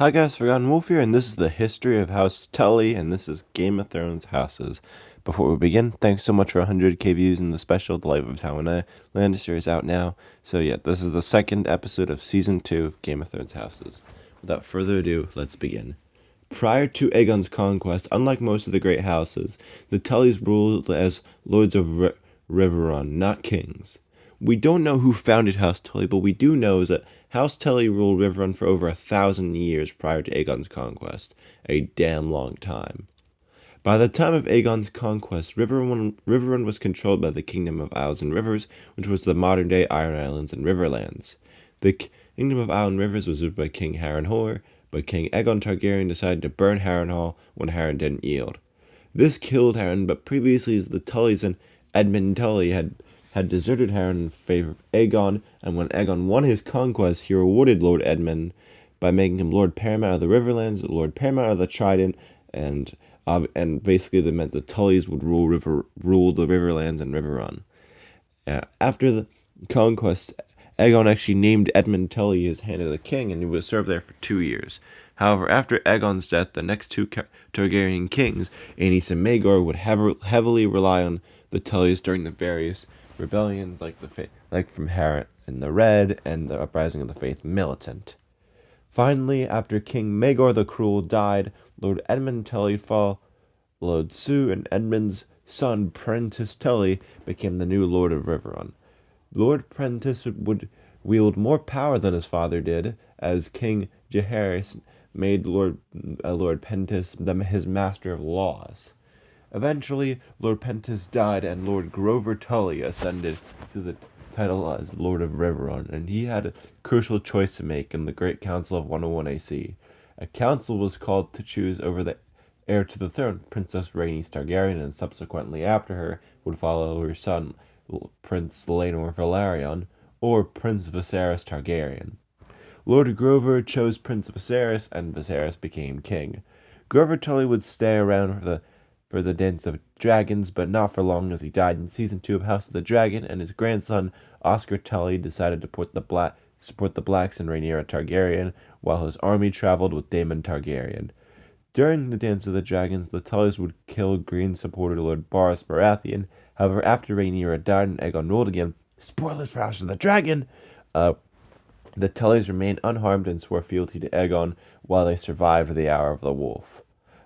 Hi guys, Forgotten Wolf here, and this is the history of House Tully, and this is Game of Thrones houses. Before we begin, thanks so much for 100k views in the special The Life of Tywin Lannister is out now. So yeah, this is the second episode of Season 2 of Game of Thrones houses. Without further ado, let's begin. Prior to Aegon's conquest, unlike most of the great houses, the Tullys ruled as lords of Riverrun, not kings. We don't know who founded House Tully, but we do know that House Tully ruled Riverrun for over 1,000 years prior to Aegon's conquest. A damn long time. By the time of Aegon's conquest, Riverrun was controlled by the Kingdom of Isles and Rivers, which was the modern-day Iron Islands and Riverlands. The Kingdom of Isles and Rivers was ruled by King Harrenhal, but King Aegon Targaryen decided to burn Harrenhal when Harren didn't yield. This killed Harren, but previously the Tullys and Edmund Tully had deserted Harren in favor of Aegon, and when Aegon won his conquest, he rewarded Lord Edmund by making him Lord Paramount of the Riverlands, Lord Paramount of the Trident, and basically that meant the Tullys would rule the Riverlands and Riverrun. After the conquest, Aegon actually named Edmund Tully his hand of the king, and he would serve there for 2 years. However, after Aegon's death, the next two Targaryen kings, Aenys and Maegor, would heavily rely on the Tullys during the various rebellions, like from Harren and the Red and the Uprising of the Faith Militant. Finally, after King Maegor the Cruel died, Lord Edmund Tully followed suit, and Edmund's son, Prentice Tully, became the new Lord of Riverrun. Lord Prentice would wield more power than his father did, as King Jaehaerys made Lord Prentice his master of laws. Eventually, Lord Prentice died, and Lord Grover Tully ascended to the title as Lord of Riverrun, and he had a crucial choice to make in the Great Council of 101 AC. A council was called to choose over the heir to the throne, Princess Rhaenys Targaryen, and subsequently after her would follow her son, Prince Laenor Velaryon, or Prince Viserys Targaryen. Lord Grover chose Prince Viserys, and Viserys became king. Grover Tully would stay around for the Dance of Dragons, but not for long, as he died in Season 2 of House of the Dragon, and his grandson, Oscar Tully, decided to support the Blacks and Rhaenyra Targaryen, while his army traveled with Daemon Targaryen. During the Dance of the Dragons, the Tullys would kill Green supporter Lord Varys Baratheon. However, after Rhaenyra died and Aegon ruled again, spoilers for House of the Dragon, the Tullys remained unharmed and swore fealty to Aegon while they survived the Hour of the Wolf.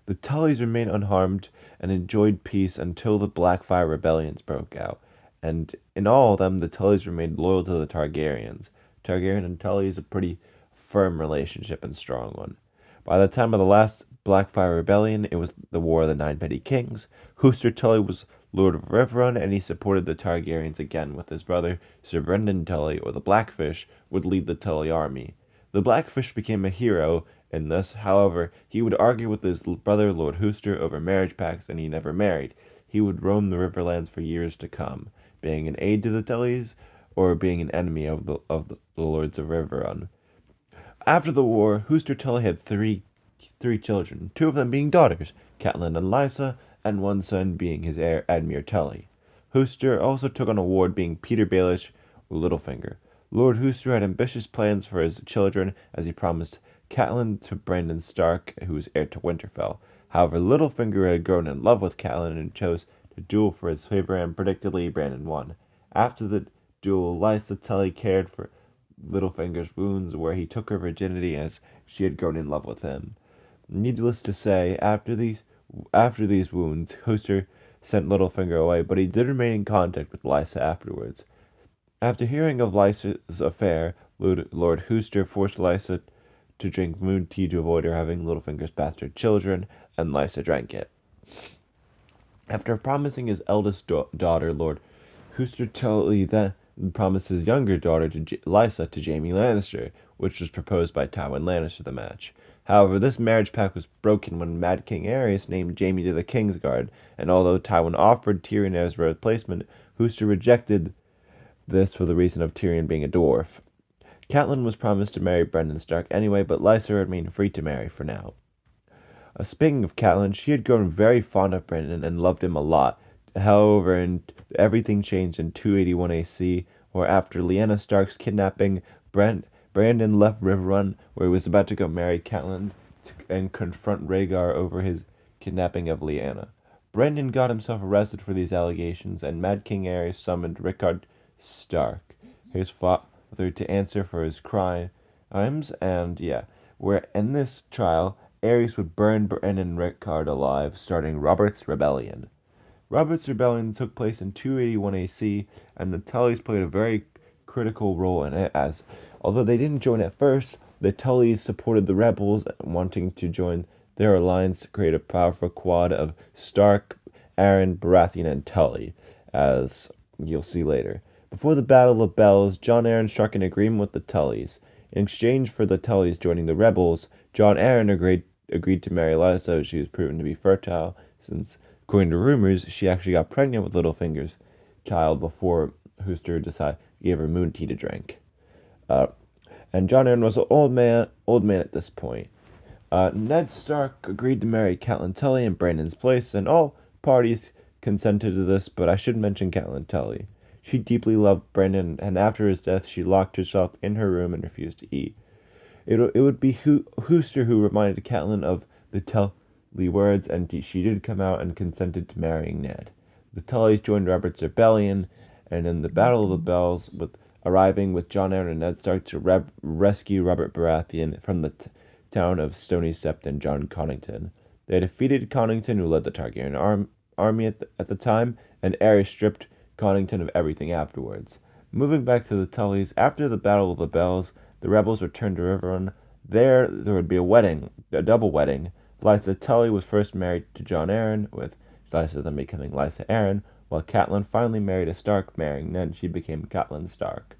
The Tullys remained unharmed and enjoyed peace until the Blackfyre rebellions broke out, and in all of them, the Tullys remained loyal to the Targaryens. Targaryen and Tully is a pretty firm relationship and strong one. By the time of the last Blackfyre rebellion, it was the War of the Nine Petty Kings. Hoster Tully was Lord of Riverrun, and he supported the Targaryens again, with his brother Sir Brendan Tully, or the Blackfish, would lead the Tully army. The Blackfish became a hero in this. However, he would argue with his brother Lord Hoster over marriage pacts, and he never married. He would roam the Riverlands for years to come, being an aide to the Tullys or being an enemy of the Lords of Riverrun. After the war, Hoster Tully had three children, two of them being daughters, Catelyn and Lysa, and one son being his heir, Admir Tully. Hoster also took on a ward, being Peter Baelish or Littlefinger. Lord Hoster had ambitious plans for his children, as he promised Catelyn to Brandon Stark, who was heir to Winterfell. However, Littlefinger had grown in love with Catelyn and chose to duel for his favor, and predictably, Brandon won. After the duel, Lysa Tully cared for Littlefinger's wounds, where he took her virginity as she had grown in love with him. Needless to say, after these wounds, Hoster sent Littlefinger away, but he did remain in contact with Lysa afterwards. After hearing of Lysa's affair, Lord Hoster forced Lysa to drink moon tea to avoid her having Littlefinger's bastard children, and Lysa drank it. After promising his eldest daughter, Lord Hoster Tully then promised his younger daughter, Lysa, to Jaime Lannister, which was proposed by Tywin Lannister the match. However, this marriage pact was broken when Mad King Aerys named Jaime to the Kingsguard, and although Tywin offered Tyrion as a replacement, Hoster rejected this for the reason of Tyrion being a dwarf. Catelyn was promised to marry Brendan Stark anyway, but Lysa remained free to marry for now. Speaking of Catelyn, she had grown very fond of Brendan and loved him a lot. However, everything changed in 281 AC, where after Lyanna Stark's kidnapping, Brandon left Riverrun, where he was about to go marry Catelyn, and confront Rhaegar over his kidnapping of Lyanna. Brandon got himself arrested for these allegations, and Mad King Aerys summoned Rickard Stark, his father, to answer for his crimes. And where in this trial, Aerys would burn Brandon and Rickard alive, starting Robert's Rebellion. Robert's Rebellion took place in 281 AC, and the Tullys played a very critical role in it, as although they didn't join at first, the Tullys supported the rebels, wanting to join their alliance to create a powerful quad of Stark, Arryn, Baratheon, and Tully, as you'll see later. Before the Battle of Bells, Jon Arryn struck an agreement with the Tullys. In exchange for the Tullys joining the rebels, Jon Arryn agreed to marry Lysa, as she was proven to be fertile, since, according to rumors, she actually got pregnant with Littlefinger's child before Hoster gave her moon tea to drink. And Jon Arryn was an old man at this point. Ned Stark agreed to marry Catelyn Tully in Brandon's place, and all parties consented to this, but I should mention Catelyn Tully. She deeply loved Brandon, and after his death, she locked herself in her room and refused to eat. It would be Hoster who reminded Catelyn of the Tully words, and she did come out and consented to marrying Ned. The Tullys joined Robert's Rebellion, and in the Battle of the Bells, arriving with Jon Arryn and Ned Stark to rescue Robert Baratheon from the town of Stony Sept and Jon Connington. They defeated Connington, who led the Targaryen army at the time, and Aerys stripped Connington of everything afterwards. Moving back to the Tullys, after the Battle of the Bells, the rebels returned to Riverrun. There would be a double wedding. Lysa Tully was first married to Jon Arryn, with Lysa then becoming Lysa Arryn, while Catelyn finally married a Stark, marrying Ned. She became Catelyn Stark.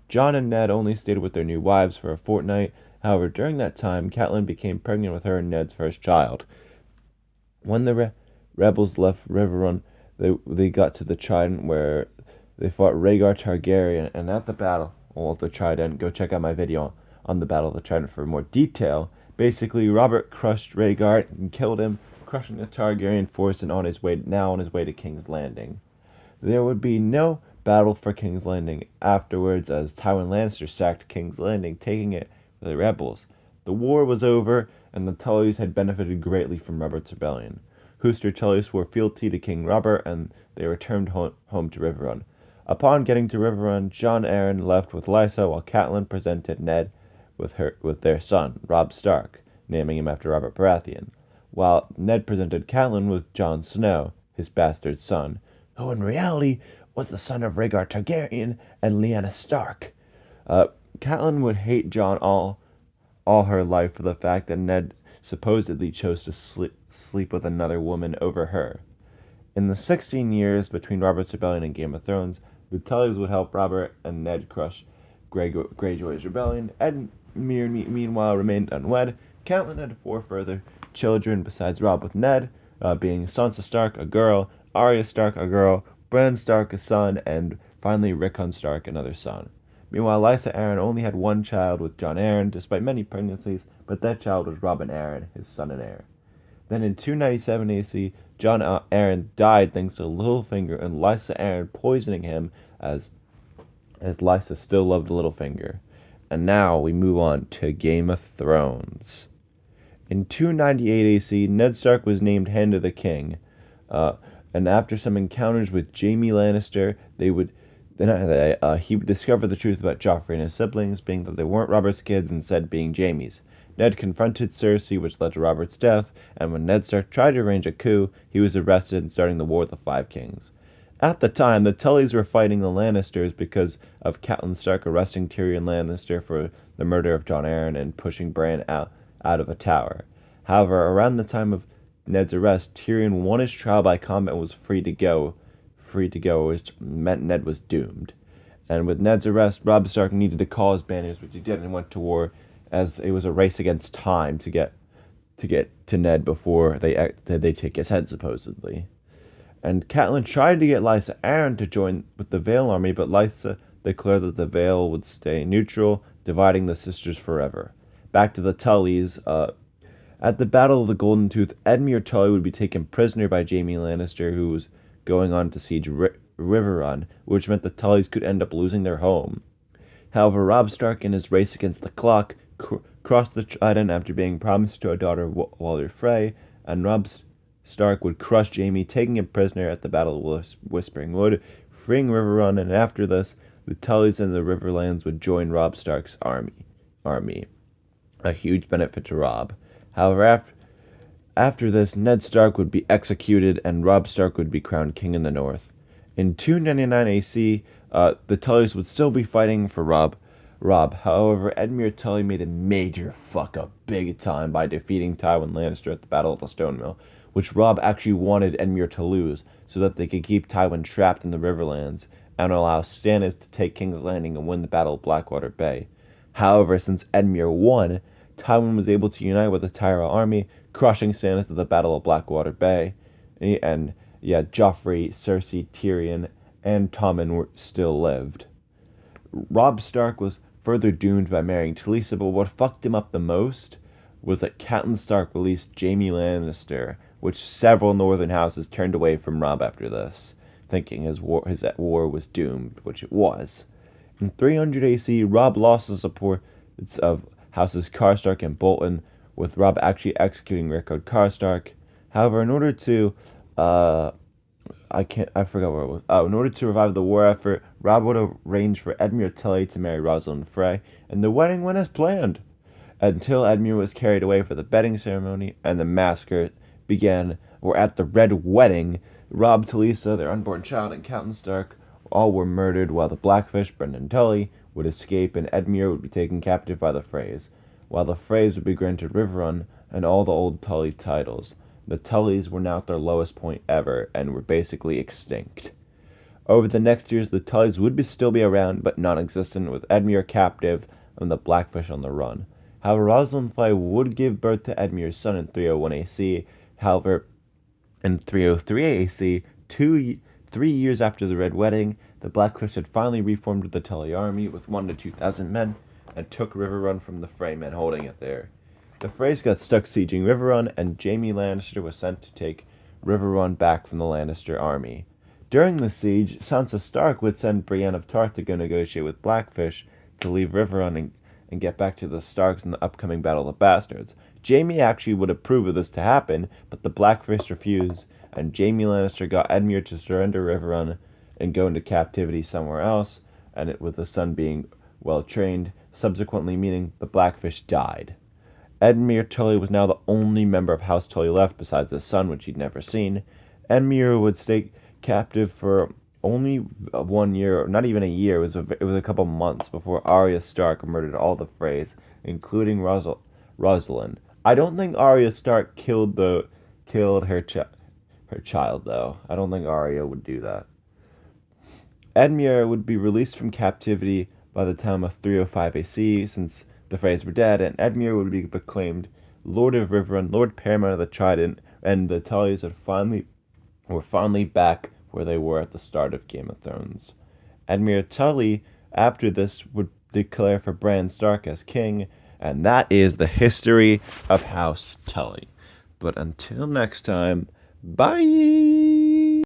Jon and Ned only stayed with their new wives for a fortnight. However, during that time, Catelyn became pregnant with her and Ned's first child. When the rebels left Riverrun, they got to the Trident, where they fought Rhaegar Targaryen, and at the battle of the Trident, go check out my video on the Battle of the Trident for more detail. Basically, Robert crushed Rhaegar and killed him, crushing the Targaryen force, and on his way to King's Landing. There would be no battle for King's Landing afterwards, as Tywin Lannister sacked King's Landing, taking it for the rebels. The war was over, and the Tullys had benefited greatly from Robert's Rebellion. Hoster Tully swore fealty to King Robert, and they returned home to Riverrun. Upon getting to Riverrun, Jon Arryn left with Lysa, while Catelyn presented Ned with their son, Robb Stark, naming him after Robert Baratheon, while Ned presented Catelyn with Jon Snow, his bastard son, who in reality was the son of Rhaegar Targaryen and Lyanna Stark. Catelyn would hate Jon all her life for the fact that Ned supposedly chose to sleep with another woman over her. In the 16 years between Robert's Rebellion and Game of Thrones, the Tullys would help Robert and Ned crush Greyjoy's rebellion. Ed meanwhile remained unwed. Catelyn had 4 further children besides Robb with Ned, being Sansa Stark, a girl, Arya Stark, a girl, Bran Stark, a son, and finally Rickon Stark, another son. Meanwhile, Lysa Arryn only had 1 child with Jon Arryn, despite many pregnancies, but that child was Robin Arryn, his son and heir. Then in 297 AC, Jon Arryn died thanks to Littlefinger and Lysa Arryn poisoning him, as Lysa still loved Littlefinger. And now we move on to Game of Thrones. In 298 AC, Ned Stark was named Hand of the King, and after some encounters with Jaime Lannister, he would discover the truth about Joffrey and his siblings, being that they weren't Robert's kids, instead being Jaime's. Ned confronted Cersei, which led to Robert's death, and when Ned Stark tried to arrange a coup, he was arrested and starting the War of the Five Kings. At the time, the Tullys were fighting the Lannisters because of Catelyn Stark arresting Tyrion Lannister for the murder of Jon Arryn and pushing Bran out of a tower. However, around the time of Ned's arrest, Tyrion won his trial by combat and was free to go, which meant Ned was doomed. And with Ned's arrest, Robb Stark needed to call his banners, which he did, and went to war, as it was a race against time to get to Ned before they take his head, supposedly. And Catelyn tried to get Lysa Arryn to join with the Vale army, but Lysa declared that the Vale would stay neutral, dividing the sisters forever. Back to the Tullys. At the Battle of the Golden Tooth, Edmure Tully would be taken prisoner by Jaime Lannister, who was going on to siege Riverrun, which meant the Tullys could end up losing their home. However, Robb Stark, in his race against the clock, crossed the Trident after being promised to a daughter, Walder Frey, and Robb Stark would crush Jaime, taking him prisoner at the Battle of Whispering Wood, freeing Riverrun, and after this, the Tullys and the Riverlands would join Robb Stark's army. A huge benefit to Robb. However, after this, Ned Stark would be executed, and Robb Stark would be crowned king in the north. In 299 AC, the Tullys would still be fighting for Robb. However, Edmure Tully made a major fuck up big time by defeating Tywin Lannister at the Battle of the Stone Mill, which Robb actually wanted Edmure to lose so that they could keep Tywin trapped in the Riverlands and allow Stannis to take King's Landing and win the Battle of Blackwater Bay. However, since Edmure won, Tywin was able to unite with the Tyrell army, crushing Stannis at the Battle of Blackwater Bay, and Joffrey, Cersei, Tyrion, and Tommen still lived. Robb Stark was further doomed by marrying Talisa, but what fucked him up the most was that Catelyn Stark released Jaime Lannister, which several northern houses turned away from Robb after this, thinking his war was doomed, which it was. In 300 AC, Robb lost the support of houses Karstark and Bolton, with Robb actually executing Rickard Karstark. However, in order to in order to revive the war effort, Robb would arrange for Edmure Tully to marry Rosalind Frey, and the wedding went as planned, until Edmure was carried away for the bedding ceremony, and the massacre began. Or at the Red Wedding, Robb, Talisa, their unborn child, and Catelyn Stark all were murdered, while the Blackfish, Brendan Tully, would escape, and Edmure would be taken captive by the Freys, while the Freys would be granted Riverrun and all the old Tully titles. The Tullys were now at their lowest point ever and were basically extinct. Over the next years, the Tullys would still be around, but non-existent, with Edmure captive and the Blackfish on the run. However, Rosalind Frey would give birth to Edmure's son in 301 AC. However, in 303 AC, 3 years after the Red Wedding, the Blackfish had finally reformed the Tully army with 1,000 to 2,000 men and took Riverrun from the Frey men holding it there. The Freys got stuck sieging Riverrun, and Jaime Lannister was sent to take Riverrun back from the Lannister army. During the siege, Sansa Stark would send Brienne of Tarth to go negotiate with Blackfish to leave Riverrun and get back to the Starks in the upcoming Battle of the Bastards. Jaime actually would approve of this to happen, but the Blackfish refused, and Jaime Lannister got Edmure to surrender Riverrun and go into captivity somewhere else, and with the son being well trained, subsequently meaning the Blackfish died. Edmure Tully was now the only member of House Tully left besides his son, which he'd never seen. Edmure would stay captive for only 1 year, or not even a year. It was a couple months before Arya Stark murdered all the Freys, including Rosalind. I don't think Arya Stark killed her child, though. I don't think Arya would do that. Edmure would be released from captivity by the time of 305 AC, since the Freys were dead, and Edmure would be proclaimed Lord of Riverrun, Lord Paramount of the Trident, and the Tullys were finally back where they were at the start of Game of Thrones. Edmure Tully, after this, would declare for Bran Stark as king, and that is the history of House Tully. But until next time, bye!